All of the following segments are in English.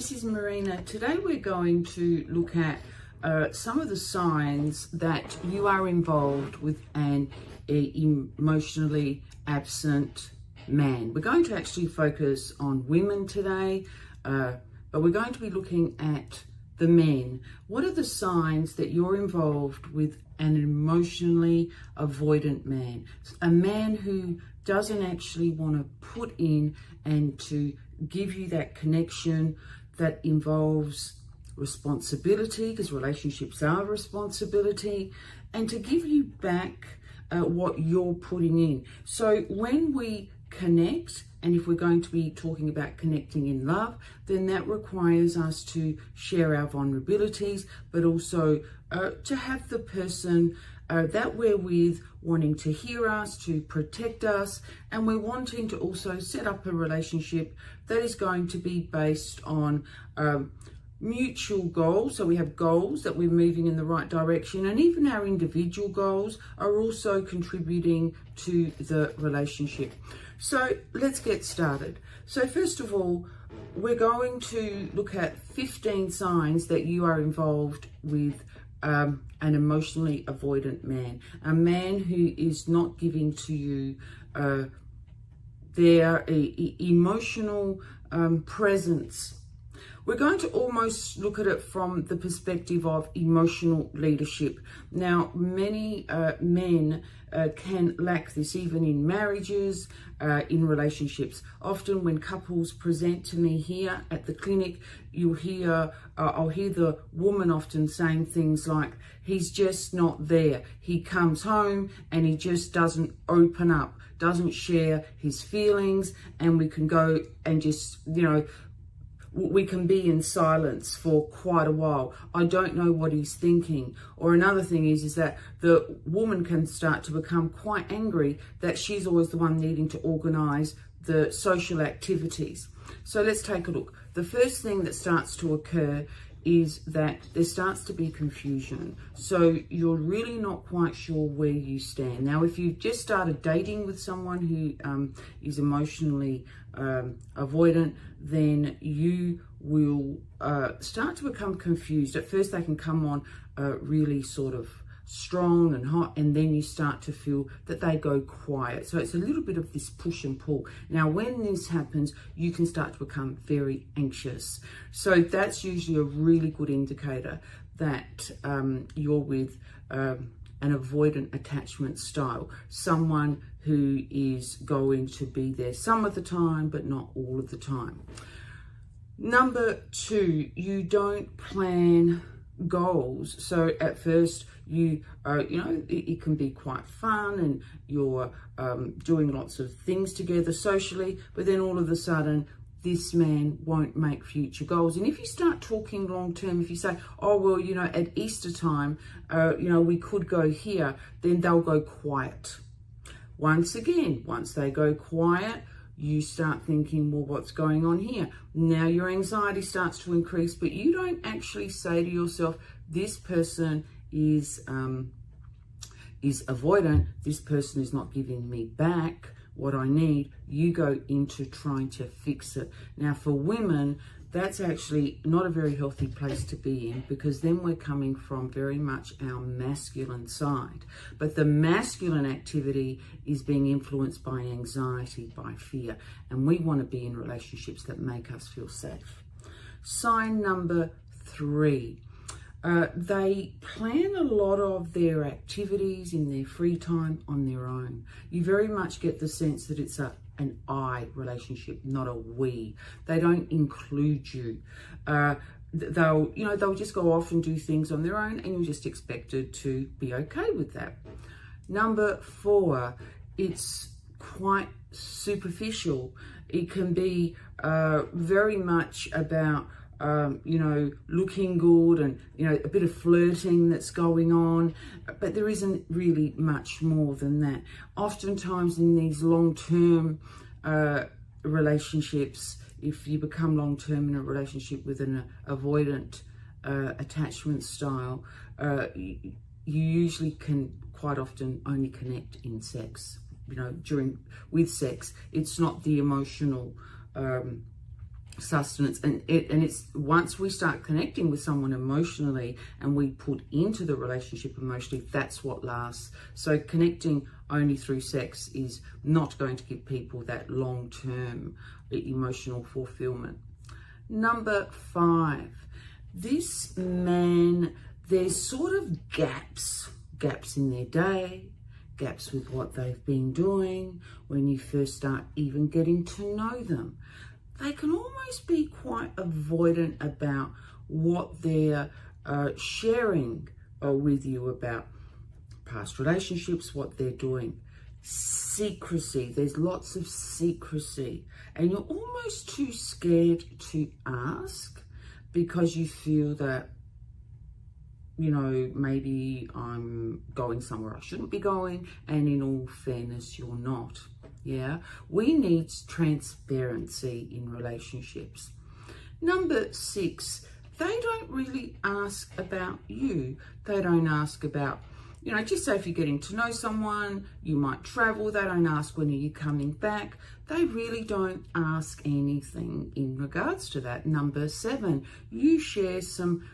this is Marina. Today we're going to look at some of the signs that you are involved with an emotionally absent man. We're going to actually focus on women today, but we're going to be looking at the men. What are the signs that you're involved with an emotionally avoidant man? A man who doesn't actually want to put in and to give you that connection that involves responsibility, because relationships are responsibility, and to give you back what you're putting in. So when we connect, and if we're going to be talking about connecting in love, then that requires us to share our vulnerabilities, but also to have the person that we're with wanting to hear us, to protect us, and we're wanting to also set up a relationship that is going to be based on mutual goals. So we have goals that we're moving in the right direction, and even our individual goals are also contributing to the relationship. So let's get started. So first of all, we're going to look at 15 signs that you are involved with an emotionally avoidant man, a man who is not giving to you their emotional presence. We're going to almost look at it from the perspective of emotional leadership. Now, many men can lack this even in marriages, in relationships. Often when couples present to me here at the clinic, you'll hear, I'll hear the woman often saying things like, he's just not there. He comes home and he just doesn't open up, doesn't share his feelings, and we can go and just, we can be in silence for quite a while. I don't know what he's thinking. Or another thing is that the woman can start to become quite angry that she's always the one needing to organise the social activities. So let's take a look. The first thing that starts to occur is that there starts to be confusion. So you're really not quite sure where you stand. Now, if you've just started dating with someone who is emotionally avoidant, then you will start to become confused. At first, they can come on really sort of strong and hot, and then you start to feel that they go quiet. So it's a little bit of this push and pull. Now, when this happens, you can start to become very anxious. So that's usually a really good indicator that you're with an avoidant attachment style, someone who is going to be there some of the time, but not all of the time. Number two, you don't plan goals. So at first it can be quite fun and you're doing lots of things together socially, but then all of a sudden this man won't make future goals. And if you start talking long term, if you say, oh well, at Easter time we could go here, then they'll go quiet. Once they go quiet, you start thinking, well, what's going on here? Now your anxiety starts to increase, but you don't actually say to yourself, this person is avoidant, this person is not giving me back what I need. You go into trying to fix it. Now for women, that's actually not a very healthy place to be in, because then we're coming from very much our masculine side. But the masculine activity is being influenced by anxiety, by fear, and we want to be in relationships that make us feel safe. Sign number three. They plan a lot of their activities in their free time on their own. You very much get the sense that it's an I relationship, not a we. They don't include you. They'll just go off and do things on their own, and you're just expected to be okay with that. Number four, it's quite superficial. It can be very much about looking good and, a bit of flirting that's going on, but there isn't really much more than that. Oftentimes in these long-term relationships, if you become long-term in a relationship with an avoidant attachment style, you usually can quite often only connect in sex. With sex. It's not the emotional sustenance, and it's once we start connecting with someone emotionally and we put into the relationship emotionally, that's what lasts. So connecting only through sex is not going to give people that long-term emotional fulfillment. Number 5, this man, there's sort of gaps in their day, gaps with what they've been doing when you first start even getting to know them. They can almost be quite avoidant about what they're sharing with you about past relationships, what they're doing. Secrecy, there's lots of secrecy, and you're almost too scared to ask because you feel that, you know, maybe I'm going somewhere I shouldn't be going, and in all fairness, you're not. Yeah, we need transparency in relationships. Number 6, they don't really ask about you. They don't ask about, you know, just say if you're getting to know someone, you might travel, they don't ask when are you coming back. They really don't ask anything in regards to that. Number 7, you share some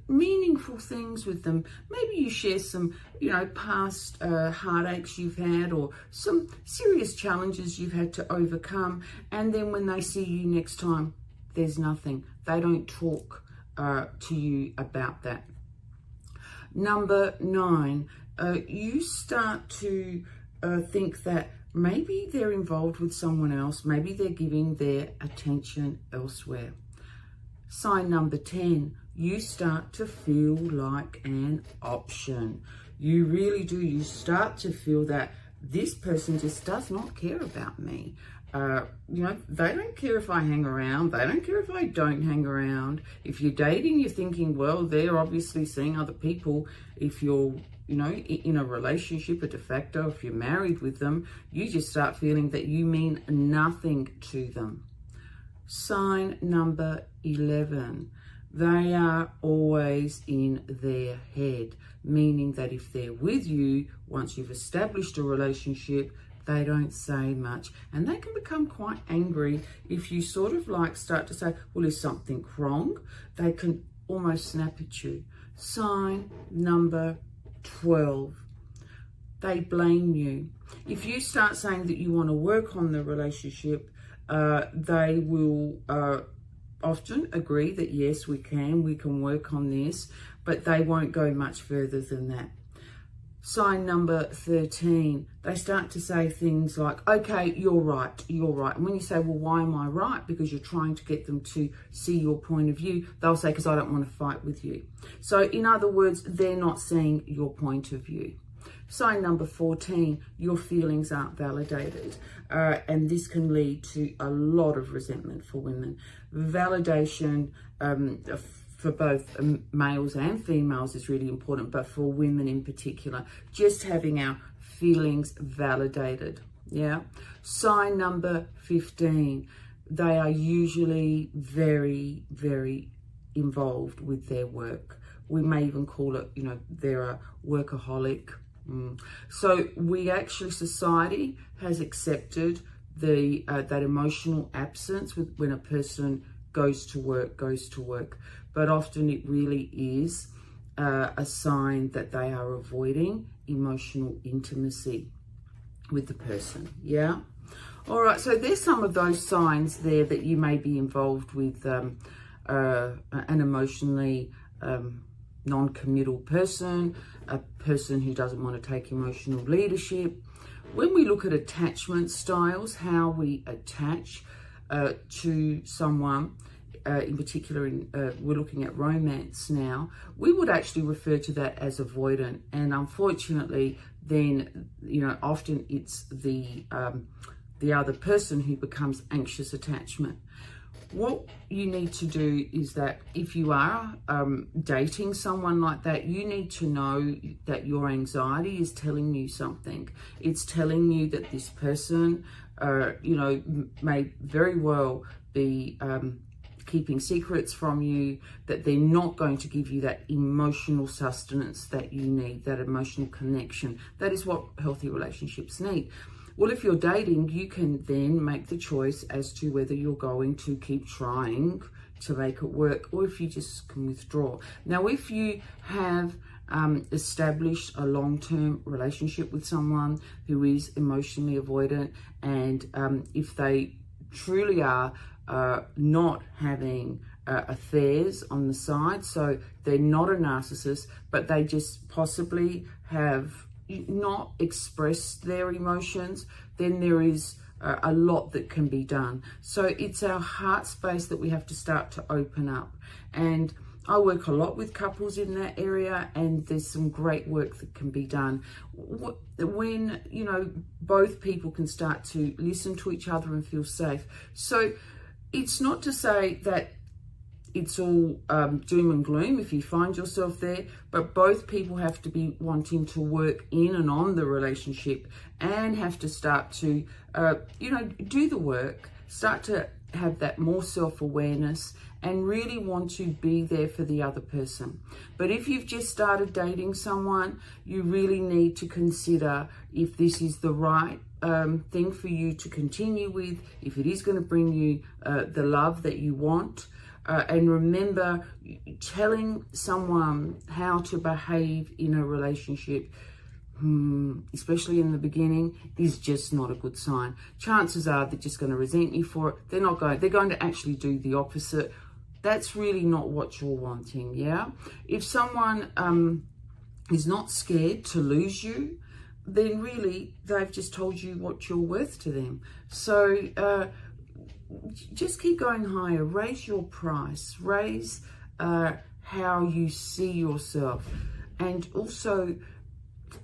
meaningful things with them. Maybe you share some, you know, past heartaches you've had or some serious challenges you've had to overcome. And then when they see you next time, there's nothing. They don't talk to you about that. Number 9, you start to think that maybe they're involved with someone else. Maybe they're giving their attention elsewhere. Sign number 10, you start to feel like an option. You really do. You start to feel that this person just does not care about me. You know, they don't care if I hang around. They don't care if I don't hang around. If you're dating, you're thinking, well, they're obviously seeing other people. If you're, you know, in a relationship, a de facto, if you're married with them, you just start feeling that you mean nothing to them. Sign number 11, they are always in their head, meaning that if they're with you, once you've established a relationship, they don't say much. And they can become quite angry if you sort of like start to say, well, is something wrong? They can almost snap at you. Sign number 12, they blame you. If you start saying that you want to work on the relationship, they will often agree that yes, we can work on this, but they won't go much further than that. Sign number 13, they start to say things like, okay, you're right. And when you say, well, why am I right? Because you're trying to get them to see your point of view, they'll say, because I don't want to fight with you. So in other words, they're not seeing your point of view. Sign number 14, your feelings aren't validated. And this can lead to a lot of resentment for women. Validation for both males and females is really important, but for women in particular, just having our feelings validated. Yeah. Sign number 15, they are usually very, very involved with their work. We may even call it, you know, they're a workaholic. So we actually, society has accepted the that emotional absence when a person goes to work, but often it really is a sign that they are avoiding emotional intimacy with the person. Yeah. All right. So there's some of those signs there that you may be involved with an emotionally non-committal person, a person who doesn't want to take emotional leadership. When we look at attachment styles, how we attach to someone, in particular, we're looking at romance now, we would actually refer to that as avoidant. And unfortunately, then, you know, often it's the other person who becomes anxious attachment. What you need to do is that if you are dating someone like that, you need to know that your anxiety is telling you something. It's telling you that this person, you know, may very well be keeping secrets from you, that they're not going to give you that emotional sustenance that you need, that emotional connection. That is what healthy relationships need. Well, if you're dating, you can then make the choice as to whether you're going to keep trying to make it work, or if you just can withdraw. Now, if you have established a long-term relationship with someone who is emotionally avoidant, and if they truly are not having affairs on the side, so they're not a narcissist, but they just possibly have not expressed their emotions, then there is a lot that can be done. So it's our heart space that we have to start to open up. And I work a lot with couples in that area, and there's some great work that can be done when, you know, both people can start to listen to each other and feel safe. So it's not to say that it's all doom and gloom if you find yourself there, but both people have to be wanting to work in and on the relationship, and have to start to, you know, do the work, start to have that more self-awareness, and really want to be there for the other person. But if you've just started dating someone, you really need to consider if this is the right thing for you to continue with, if it is going to bring you the love that you want. And remember, telling someone how to behave in a relationship, especially in the beginning, is just not a good sign. Chances are they're just going to resent you for it. They're going to actually do the opposite. That's really not what you're wanting, yeah? If someone is not scared to lose you, then really they've just told you what you're worth to them. So just keep going higher, raise your price, raise how you see yourself. And also,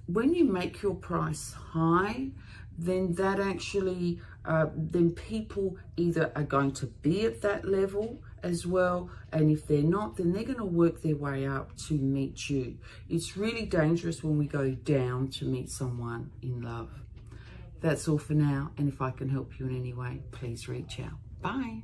when you make your price high, then that actually, then people either are going to be at that level as well, and if they're not, then they're going to work their way up to meet you. It's really dangerous when we go down to meet someone in love. That's all for now, and if I can help you in any way, please reach out. Bye.